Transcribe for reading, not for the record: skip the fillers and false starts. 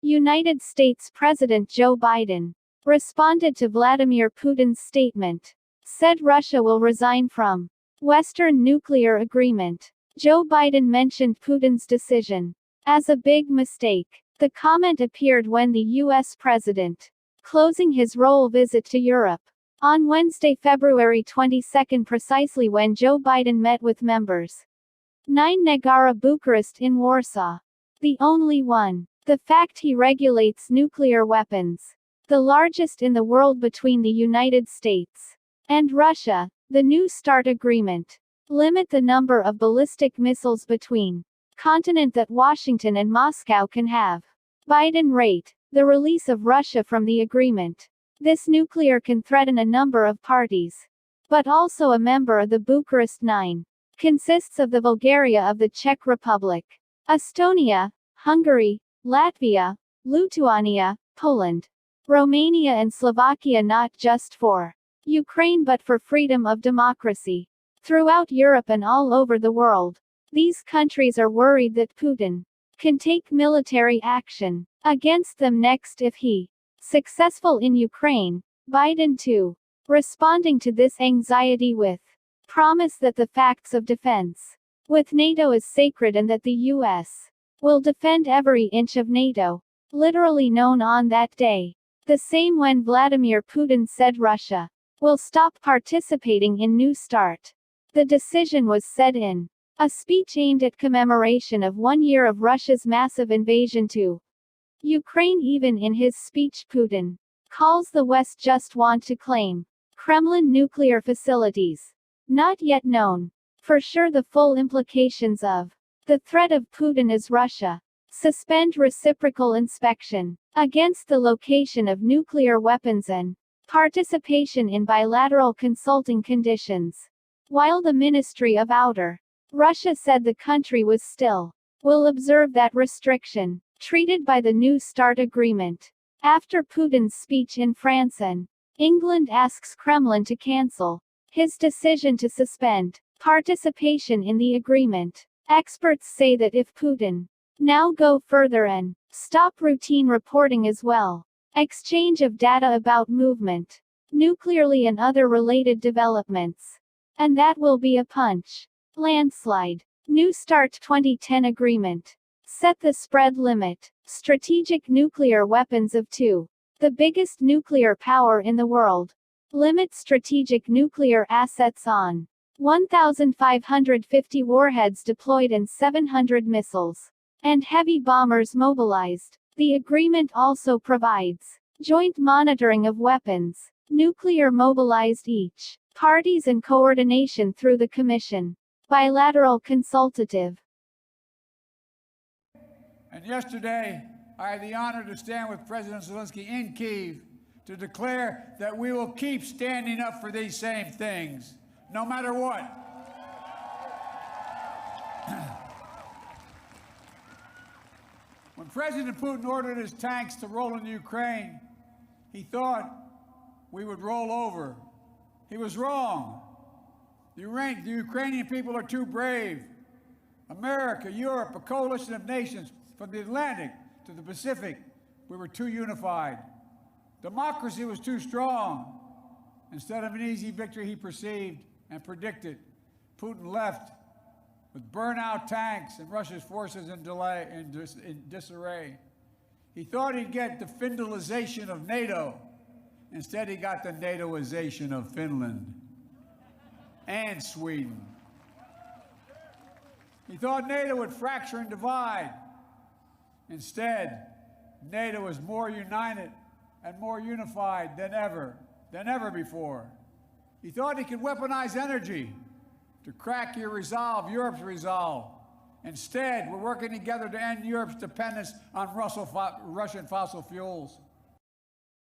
United States President Joe Biden responded to Vladimir Putin's statement, said Russia will resign from Western nuclear agreement. Joe Biden mentioned Putin's decision as a big mistake. The comment appeared when the U.S. president closing his royal visit to Europe on Wednesday, February 22, precisely when Joe Biden met with members 9 Negara Bucharest in Warsaw. The only one. The fact he regulates nuclear weapons, the largest in the world between the United States and Russia. The New START agreement limit the number of ballistic missiles between continent that Washington and Moscow can have. Biden rate the release of Russia from the agreement. This nuclear can threaten a number of parties, but also a member of the Bucharest Nine. Consists of the Bulgaria of the Czech Republic, Estonia, Hungary, Latvia, Lithuania, Poland, Romania and Slovakia, not just for Ukraine but for freedom of democracy throughout Europe and all over the world. These countries are worried that Putin can take military action against them next if he successful in Ukraine. Biden too responding to this anxiety with promise that the facts of defense with NATO is sacred and that the U.S. will defend every inch of NATO, literally known on that day. The same when Vladimir Putin said Russia will stop participating in New START. The decision was said in a speech aimed at commemoration of 1 year of Russia's massive invasion to Ukraine. Even in his speech, Putin calls the West just want to claim Kremlin nuclear facilities. Not yet known for sure the full implications of the threat of Putin is Russia suspend reciprocal inspection against the location of nuclear weapons and participation in bilateral consulting conditions. While the Ministry of Outer Russia said the country was still will observe that restriction treated by the New START agreement. After Putin's speech in France and England asks Kremlin to cancel his decision to suspend participation in the agreement. Experts say that if Putin now go further and stop routine reporting as well, exchange of data about movement, nuclearly and other related developments, and that will be a punch. Landslide. New START 2010 agreement set the spread limit. Strategic nuclear weapons of two, the biggest nuclear power in the world, limit strategic nuclear assets on 1,550 warheads deployed and 700 missiles and heavy bombers mobilized. The agreement also provides joint monitoring of weapons, nuclear mobilized each parties and coordination through the Commission. Bilateral consultative. And yesterday, I had the honor to stand with President Zelensky in Kyiv to declare that we will keep standing up for these same things, no matter what. When President Putin ordered his tanks to roll into Ukraine, he thought we would roll over. He was wrong. The Ukrainian people are too brave. America, Europe, a coalition of nations from the Atlantic to the Pacific, we were too unified. Democracy was too strong. Instead of an easy victory he perceived and predicted, Putin left with burnout tanks and Russia's forces in disarray. He thought he'd get the Finlandization of NATO. Instead, he got the NATOization of Finland and Sweden. He thought NATO would fracture and divide. Instead, NATO is more united and more unified than ever before. He thought he could weaponize energy to crack your resolve, Europe's resolve. Instead, we're working together to end Europe's dependence on Russian fossil fuels.